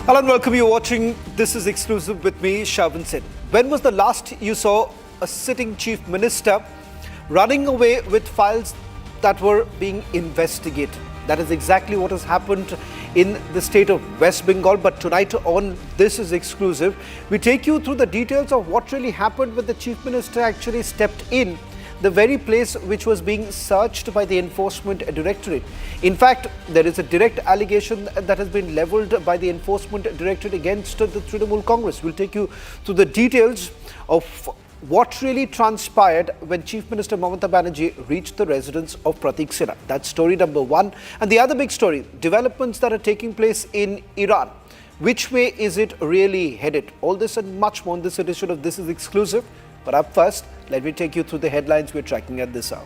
Hello and welcome. You're watching This is Exclusive with me, Sharpest Sin. When was the last you saw a sitting chief minister running away with files that were being investigated? That is exactly what has happened in the state of West Bengal. But tonight on This is Exclusive, we take you through the details of what really happened when the chief minister actually stepped in the very place which was being searched by the Enforcement Directorate. In fact, there is a direct allegation that has been levelled by the Enforcement Directorate against the Trinamool Congress. We'll take you through the details of what really transpired when Chief Minister Mamata Banerjee reached the residence of Petition. That's story number one. And the other big story, developments that are taking place in Iran. Which way is it really headed? All this and much more in this edition of This is Exclusive. But up first, let me take you through the headlines we're tracking at this hour.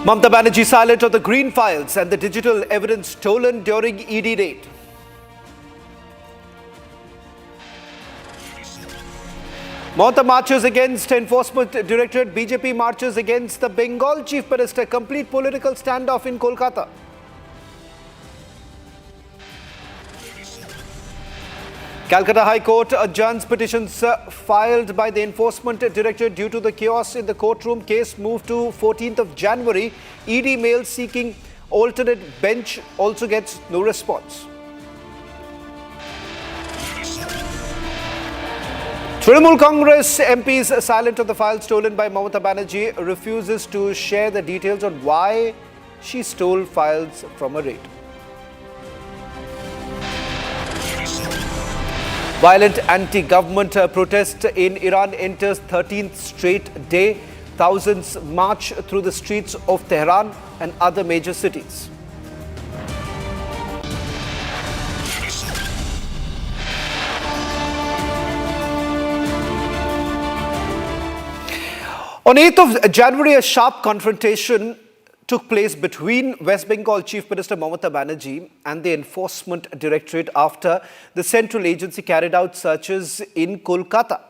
Mamata Banerjee silent on the green files and the digital evidence stolen during ED raid. Mamata marches against Enforcement Directorate. BJP marches against the Bengal Chief Minister. Complete political standoff in Kolkata. Calcutta High Court adjourns petitions filed by the Enforcement Directorate due to the chaos in the courtroom. Case moved to 14th of January. ED mail seeking alternate bench also gets no response. Trinamool Congress MPs silent on the file stolen by Mamata Banerjee, refuses to share the details on why she stole files from a raid. Violent anti-government protest in Iran enters 13th straight day. Thousands march through the streets of Tehran and other major cities. On 8th of January, a sharp confrontation took place between West Bengal Chief Minister Mamata Banerjee and the Enforcement Directorate after the central agency carried out searches in Kolkata.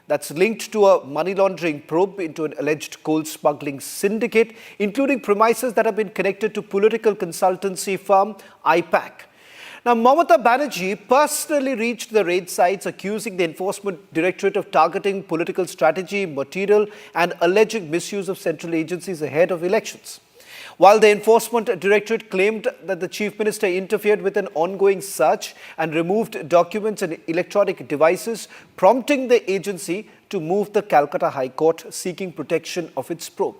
That's linked to a money laundering probe into an alleged coal smuggling syndicate, including premises that have been connected to political consultancy firm I-PAC. Now, Mamata Banerjee personally reached the raid sites, accusing the Enforcement Directorate of targeting political strategy, material, and alleged misuse of central agencies ahead of elections. While the Enforcement Directorate claimed that the Chief Minister interfered with an ongoing search and removed documents and electronic devices, prompting the agency to move the Calcutta High Court seeking protection of its probe.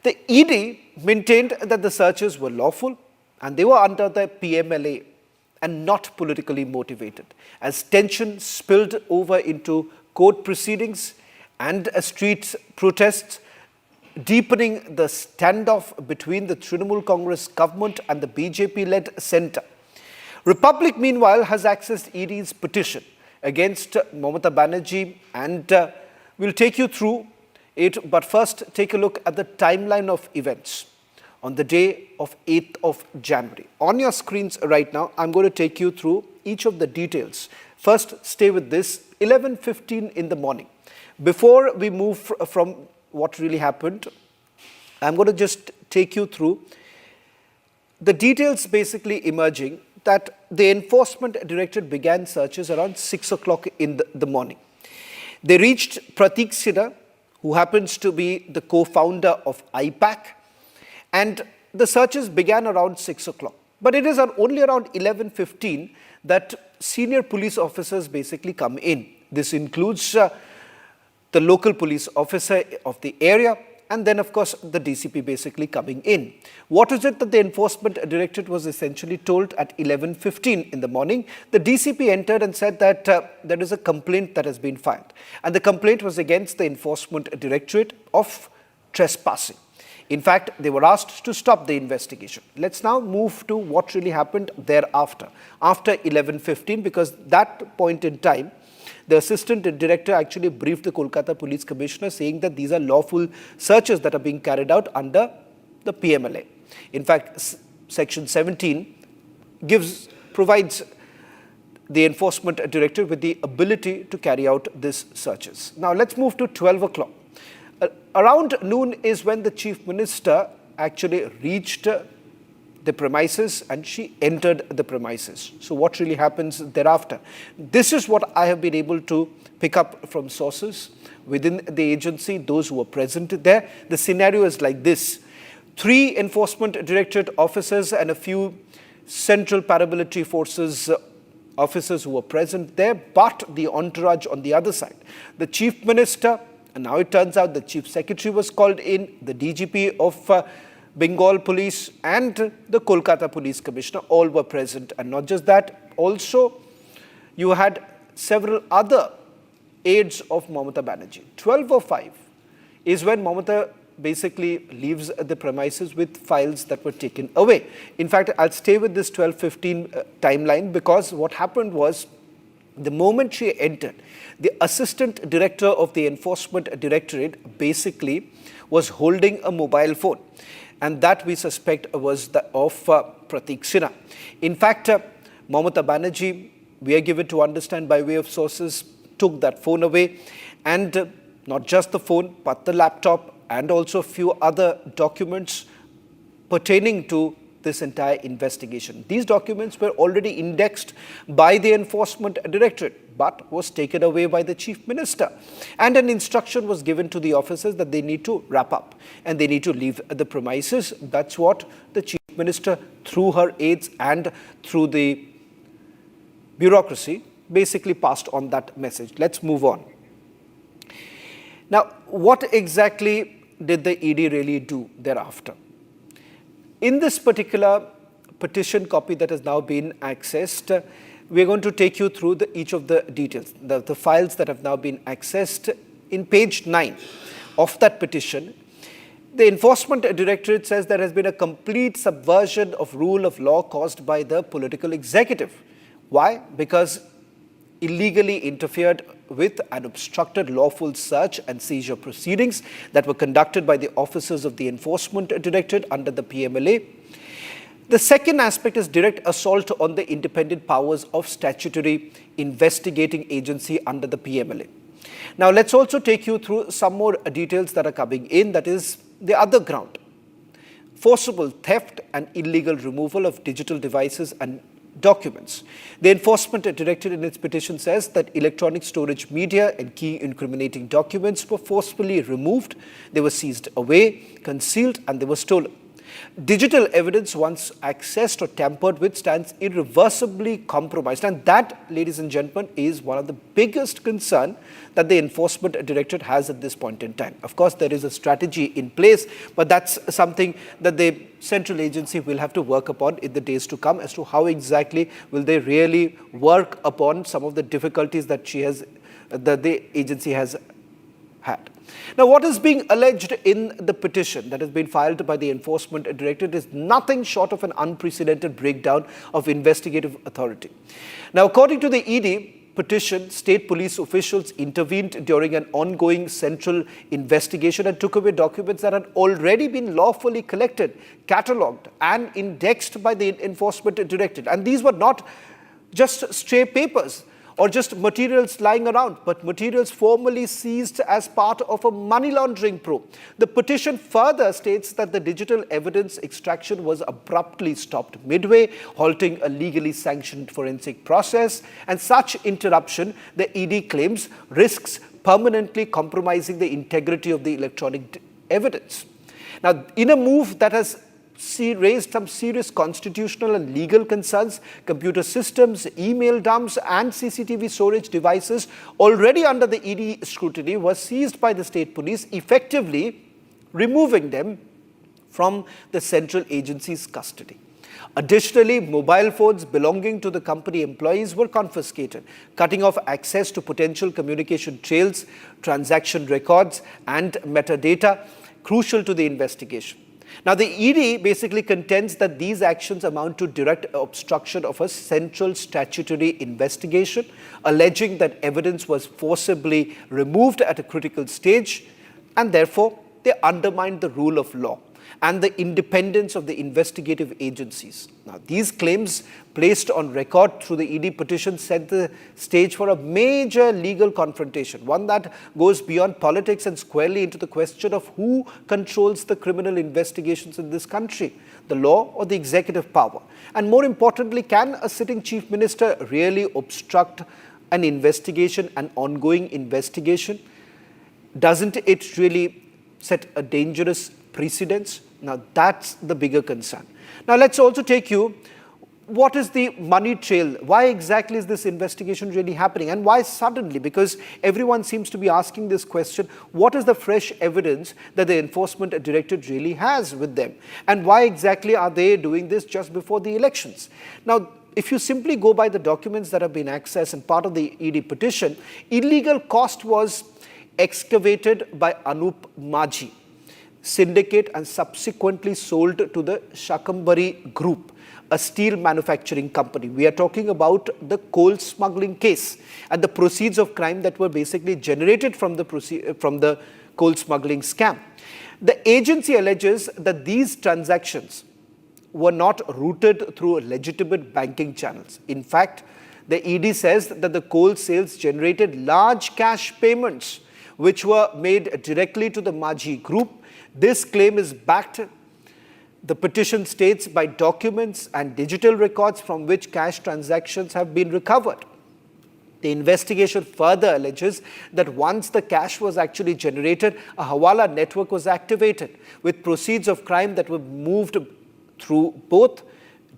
The ED maintained that the searches were lawful and they were under the PMLA and not politically motivated, as tension spilled over into court proceedings and a street protest, deepening the standoff between the Trinamool Congress government and the BJP-led centre. Republic, meanwhile, has accessed ED's petition against Mamata Banerjee, and we'll take you through it. But first, take a look at the timeline of events on the day of 8th of January. On your screens right now, I'm going to take you through each of the details. First, stay with this, 11:15 in the morning. Before we move from what really happened, I'm going to just take you through the details basically emerging that the Enforcement Directorate began searches around 6 o'clock in the morning. They reached Petition, who happens to be the co-founder of I-PAC, and the searches began around 6 o'clock. But it is only around 11:15 that senior police officers basically come in. This includes the local police officer of the area, and then, of course, the DCP basically coming in. What is it that the Enforcement Directorate was essentially told at 11:15 in the morning? The DCP entered and said that there is a complaint that has been filed. And the complaint was against the Enforcement Directorate of trespassing. In fact, they were asked to stop the investigation. Let's now move to what really happened thereafter, after 11:15, because that point in time, the Assistant Director actually briefed the Kolkata Police Commissioner saying that these are lawful searches that are being carried out under the PMLA. In fact, Section 17 provides the Enforcement Directorate with the ability to carry out these searches. Now, let's move to 12 o'clock. Around noon is when the Chief Minister actually reached the premises and she entered the premises. So what really happens thereafter? This is what I have been able to pick up from sources within the agency, those who were present there. The scenario is like this. 3 Enforcement Directorate officers and a few Central Paramilitary Forces officers who were present there, but the entourage on the other side. The Chief Minister, and now it turns out the Chief Secretary was called in, the DGP of Bengal Police and the Kolkata Police Commissioner, all were present. And not just that, also you had several other aides of Mamata Banerjee. 12:05 is when Mamata basically leaves the premises with files that were taken away. In fact, I'll stay with this 12:15 timeline, because what happened was, the moment she entered, the Assistant Director of the Enforcement Directorate basically was holding a mobile phone, and that we suspect was the of Pratik Sinha. In fact, Mamata Banerjee, we are given to understand by way of sources, took that phone away, and not just the phone, but the laptop and also a few other documents pertaining to this entire investigation. These documents were already indexed by the Enforcement Directorate, but was taken away by the Chief Minister. And an instruction was given to the officers that they need to wrap up and they need to leave the premises. That's what the Chief Minister, through her aides and through the bureaucracy, basically passed on that message. Let's move on. Now, what exactly did the ED really do thereafter? In this particular petition copy that has now been accessed, we are going to take you through each of the details, the files that have now been accessed. In page 9 of that petition, the Enforcement Directorate says there has been a complete subversion of rule of law caused by the political executive. Why? Because illegally interfered with and obstructed lawful search and seizure proceedings that were conducted by the officers of the Enforcement Directorate under the PMLA. The second aspect is direct assault on the independent powers of statutory investigating agency under the PMLA. Now, let's also take you through some more details that are coming in, that is the other ground. Forcible theft and illegal removal of digital devices and documents. The Enforcement Directorate in its petition says that electronic storage media and key incriminating documents were forcefully removed, they were seized away, concealed, and they were stolen. Digital evidence, once accessed or tampered with, stands irreversibly compromised. And that, ladies and gentlemen, is one of the biggest concerns that the Enforcement Directorate has at this point in time. Of course, there is a strategy in place, but that's something that the central agency will have to work upon in the days to come, as to how exactly will they really work upon some of the difficulties that the agency has had. Now, what is being alleged in the petition that has been filed by the Enforcement Directorate is nothing short of an unprecedented breakdown of investigative authority. Now, according to the ED petition, state police officials intervened during an ongoing central investigation and took away documents that had already been lawfully collected, catalogued, and indexed by the Enforcement Directorate. And these were not just stray papers or just materials lying around, but materials formally seized as part of a money laundering probe. The petition further states that the digital evidence extraction was abruptly stopped midway, halting a legally sanctioned forensic process, and such interruption, the ED claims, risks permanently compromising the integrity of the electronic evidence. Now, in a move that has raised some serious constitutional and legal concerns, computer systems, email dumps, and CCTV storage devices already under the ED scrutiny were seized by the state police, effectively removing them from the central agency's custody. Additionally, mobile phones belonging to the company employees were confiscated, cutting off access to potential communication trails, transaction records, and metadata crucial to the investigation. Now, the ED basically contends that these actions amount to direct obstruction of a central statutory investigation, alleging that evidence was forcibly removed at a critical stage, and therefore they undermined the rule of law. and the independence of the investigative agencies. Now, these claims placed on record through the ED petition set the stage for a major legal confrontation, one that goes beyond politics and squarely into the question of who controls the criminal investigations in this country, the law or the executive power. And more importantly, can a sitting chief minister really obstruct an investigation, an ongoing investigation? Doesn't it really set a dangerous precedence? Now, that's the bigger concern. Now, let's also take you, what is the money trail? Why exactly is this investigation really happening? And why suddenly? Because everyone seems to be asking this question, what is the fresh evidence that the Enforcement Directorate really has with them? And why exactly are they doing this just before the elections? Now, if you simply go by the documents that have been accessed and part of the ED petition, illegal cost was excavated by Arnab Goswami syndicate and subsequently sold to the Shakambari Group, a steel manufacturing company. We are talking about the coal smuggling case and the proceeds of crime that were basically generated from the coal smuggling scam. The agency alleges that these transactions were not routed through legitimate banking channels. In fact, the ED says that the coal sales generated large cash payments which were made directly to the Maji Group. This claim is backed, the petition states, by documents and digital records from which cash transactions have been recovered. The investigation further alleges that once the cash was actually generated, a Hawala network was activated with proceeds of crime that were moved through both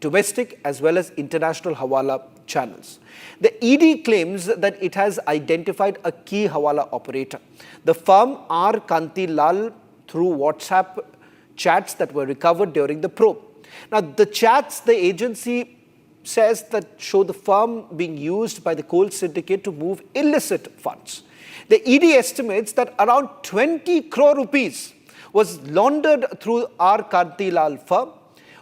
domestic as well as international Hawala channels. The ED claims that it has identified a key Hawala operator, the firm R. Kantilal, through WhatsApp chats that were recovered during the probe. Now, the chats, the agency says, that show the firm being used by the coal syndicate to move illicit funds. The ED estimates that around 20 crore rupees was laundered through R. Kantilal firm,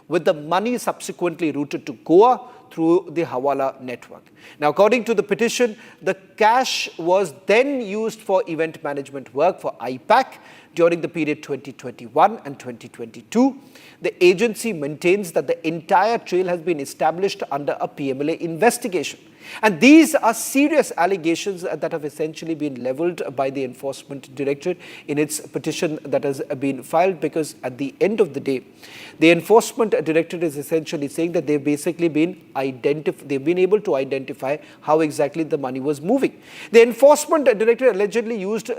with the money subsequently routed to Goa through the Hawala network. Now, according to the petition, the cash was then used for event management work for I-PAC during the period 2021 and 2022. The agency maintains that the entire trail has been established under a PMLA investigation. And these are serious allegations that have essentially been leveled by the Enforcement Directorate in its petition that has been filed, because at the end of the day, the Enforcement Directorate is essentially saying that they've basically been able to identify how exactly the money was moving. The Enforcement Directorate allegedly used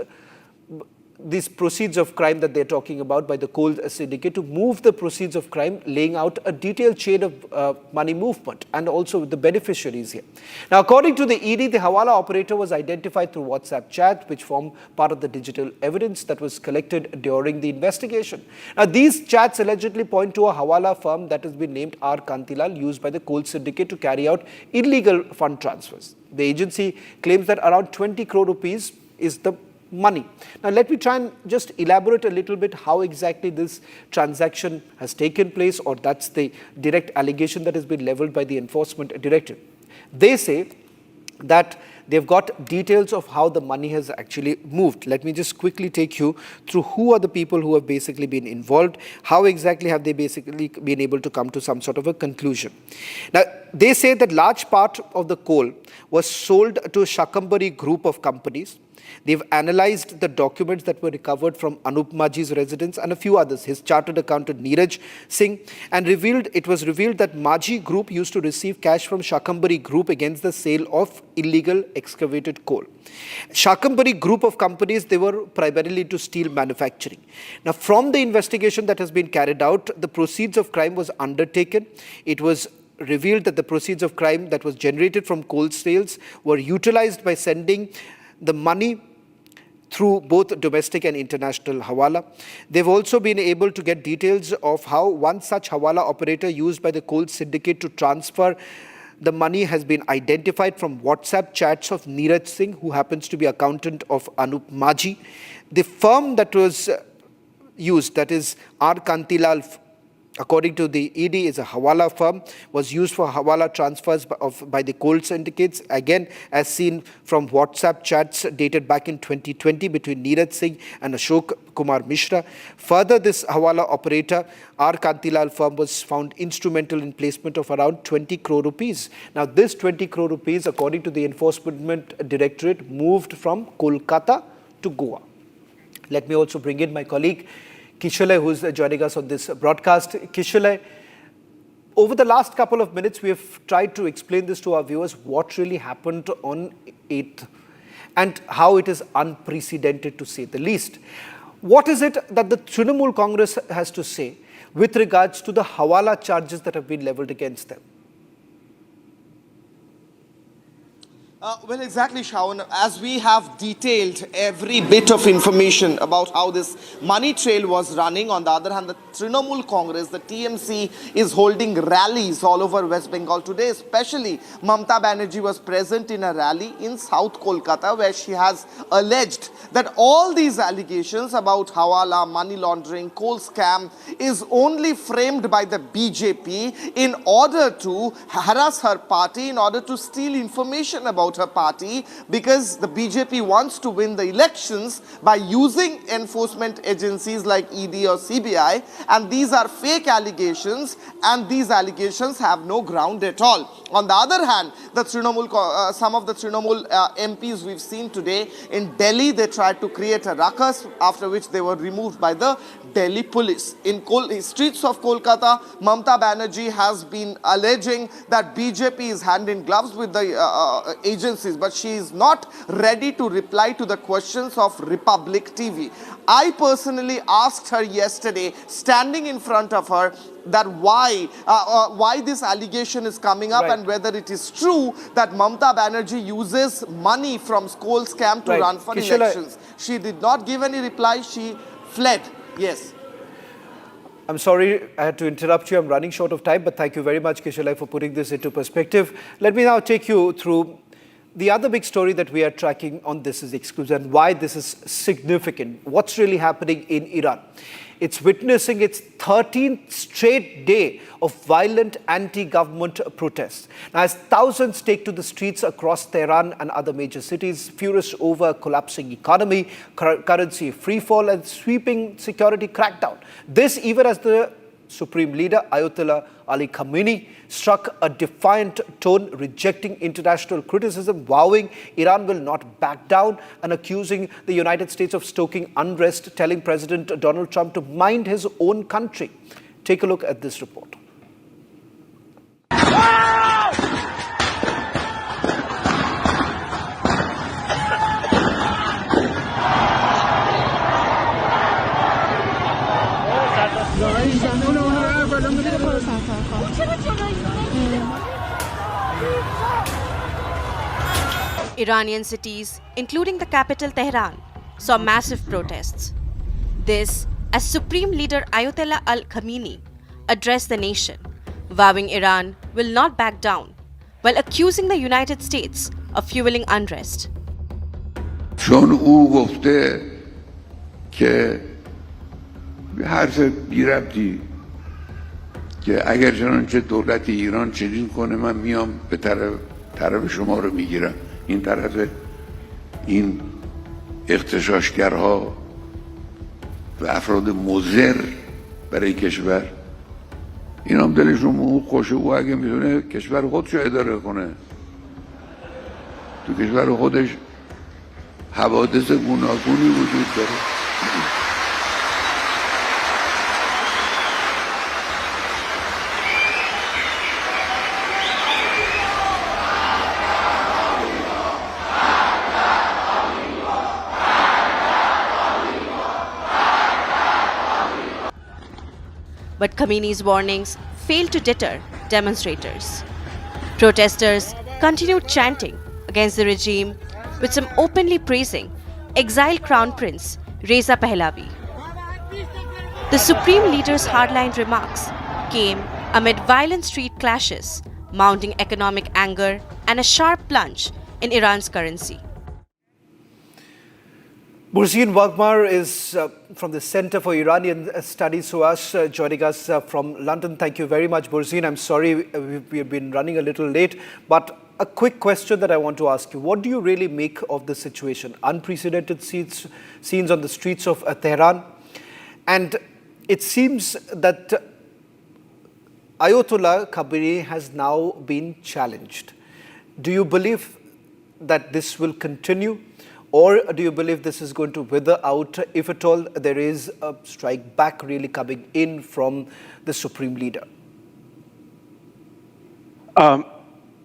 these proceeds of crime that they're talking about by the coal syndicate to move the proceeds of crime, laying out a detailed chain of money movement and also the beneficiaries here. Now, according to the ED, the Hawala operator was identified through WhatsApp chat, which form part of the digital evidence that was collected during the investigation. Now, these chats allegedly point to a Hawala firm that has been named R. Kantilal, used by the coal syndicate to carry out illegal fund transfers. The agency claims that around 20 crore rupees is the money. Now, let me try and just elaborate a little bit how exactly this transaction has taken place, or that's the direct allegation that has been leveled by the Enforcement Directorate. They say that they've got details of how the money has actually moved. Let me just quickly take you through who are the people who have basically been involved, how exactly have they basically been able to come to some sort of a conclusion. Now, they say that large part of the coal was sold to a Shakambari group of companies. They've analyzed the documents that were recovered from Arnab Goswami's residence and a few others, his chartered accountant Neeraj Singh, and it was revealed that Maji Group used to receive cash from Shakambari Group against the sale of illegal excavated coal. Shakambari Group of companies, they were primarily into steel manufacturing. Now, from the investigation that has been carried out, the proceeds of crime was undertaken. It was revealed that the proceeds of crime that was generated from coal sales were utilized by sending the money through both domestic and international Hawala. They've also been able to get details of how one such Hawala operator used by the coal syndicate to transfer the money has been identified from WhatsApp chats of Neeraj Singh, who happens to be accountant of Arnab Goswami. The firm that was used, that is R. Kantilal according to the ED, is a hawala firm, was used for hawala transfers by the coal syndicates, again as seen from WhatsApp chats dated back in 2020 between Neeraj Singh and Ashok Kumar Mishra. Further, this hawala operator, R. Kantilal firm, was found instrumental in placement of around 20 crore rupees. Now, this 20 crore rupees, according to the Enforcement Directorate, moved from Kolkata to Goa. Let me also bring in my colleague Kishalay, who is joining us on this broadcast. Kishalay, over the last couple of minutes, we have tried to explain this to our viewers, what really happened on 8th and how it is unprecedented, to say the least. What is it that the Trinamool Congress has to say with regards to the hawala charges that have been leveled against them? Well, exactly, Shawan. As we have detailed every bit of information about how this money trail was running, on the other hand, the Trinamool Congress, the TMC, is holding rallies all over West Bengal today. Especially, Mamata Banerjee was present in a rally in South Kolkata, where she has alleged that all these allegations about hawala, money laundering, coal scam is only framed by the BJP in order to harass her party, in order to steal information about her party, because the BJP wants to win the elections by using enforcement agencies like ED or CBI, and these are fake allegations, and these allegations have no ground at all. On the other hand, the Trinamool, some of the Trinamool MPs we've seen today in Delhi, they tried to create a ruckus, after which they were removed by the Delhi police. In streets of Kolkata, Mamata Banerjee has been alleging that BJP is hand in gloves with the agencies, but she is not ready to reply to the questions of Republic TV. I personally asked her yesterday, standing in front of her, that why this allegation is coming up, and whether it is true that Mamata Banerjee uses money from coal scam to run for elections. She did not give any reply. She fled. Yes. I'm sorry I had to interrupt you. I'm running short of time, but thank you very much, Kishalai, for putting this into perspective. Let me now take you through the other big story that we are tracking on This Is Exclusive and why this is significant. What's really happening in Iran? It's witnessing its 13th straight day of violent anti-government protests. Now, as thousands take to the streets across Tehran and other major cities, furious over a collapsing economy, currency freefall, and sweeping security crackdown. This even as the Supreme Leader Ayatollah Ali Khamenei struck a defiant tone, rejecting international criticism, vowing Iran will not back down, and accusing the United States of stoking unrest, telling President Donald Trump to mind his own country. Take a look at this report. Iranian cities, including the capital Tehran, saw massive protests. This, as Supreme Leader Ayatollah Ali Khamenei addressed the nation, vowing Iran will not back down, while accusing the United States of fueling unrest. چون او گفته که حرف بی ربطی که اگر چنانچه دولت ایران چنین کنه من میام به طرف شما رو میگیرم، این طرف این اغتشاشگرها و افراد مضر برای کشور، این هم دلشون او خوشه، او اگه میتونه کشور خودشو اداره کنه، تو کشور خودش حوادث گوناگونی وجود داره. But Khamenei's warnings failed to deter demonstrators. Protesters continued chanting against the regime, with some openly praising exiled Crown Prince Reza Pahlavi. The Supreme Leader's hardline remarks came amid violent street clashes, mounting economic anger, and a sharp plunge in Iran's currency. Burzine Wagmar is from the Center for Iranian Studies, joining us from London. Thank you very much, Burzine. I'm sorry we've been running a little late, but a quick question that I want to ask you. What do you really make of the situation? Unprecedented scenes on the streets of Tehran. And it seems that Ayatollah Khamenei has now been challenged. Do you believe that this will continue? Or do you believe this is going to wither out, if at all there is a strike back really coming in from the Supreme Leader?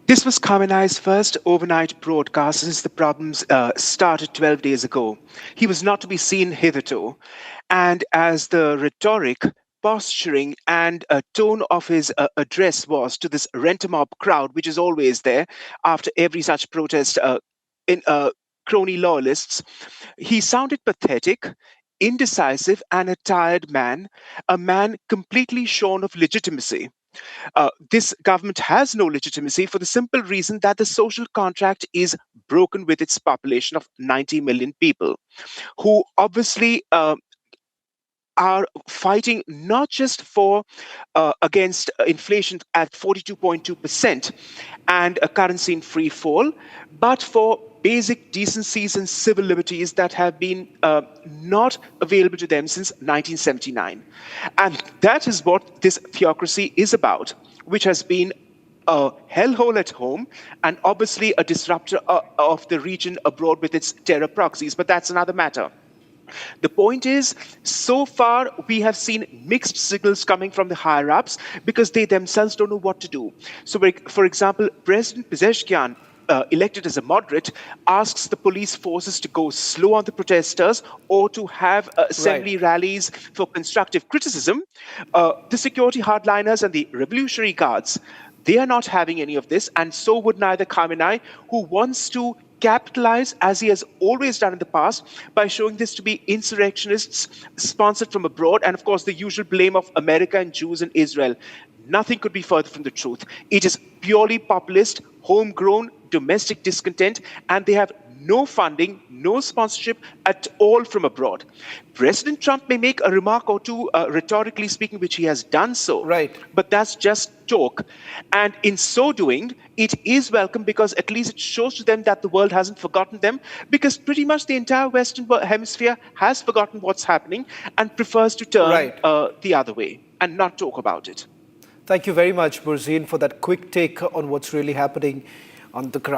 This was Khamenei's first overnight broadcast since the problems started 12 days ago. He was not to be seen hitherto. And as the rhetoric, posturing and tone of his address was to this rent-a-mob crowd, which is always there after every such protest in crony loyalists, he sounded pathetic, indecisive, and a tired man, a man completely shorn of legitimacy. This government has no legitimacy for the simple reason that the social contract is broken with its population of 90 million people, who obviously are fighting not just for against inflation at 42.2% and a currency in free fall, but for basic decencies and civil liberties that have been not available to them since 1979. And that is what this theocracy is about, which has been a hellhole at home and obviously a disruptor of the region abroad with its terror proxies. But that's another matter. The point is, so far we have seen mixed signals coming from the higher-ups because they themselves don't know what to do. So, for example, President Pezeshkian, elected as a moderate, asks the police forces to go slow on the protesters or to have assembly rallies for constructive criticism. The security hardliners and the Revolutionary Guards, they are not having any of this, and so would neither Khamenei, who wants to capitalize, as he has always done in the past, by showing this to be insurrectionists sponsored from abroad, and of course the usual blame of America and Jews and Israel. Nothing could be further from the truth. It is purely populist, homegrown, domestic discontent, and they have no funding, no sponsorship at all from abroad. President Trump may make a remark or two, rhetorically speaking, which he has done so. Right. But that's just talk. And in so doing, it is welcome because at least it shows to them that the world hasn't forgotten them, because pretty much the entire Western Hemisphere has forgotten what's happening and prefers to turn the other way and not talk about it. Thank you very much, Burzine, for that quick take on what's really happening on the ground.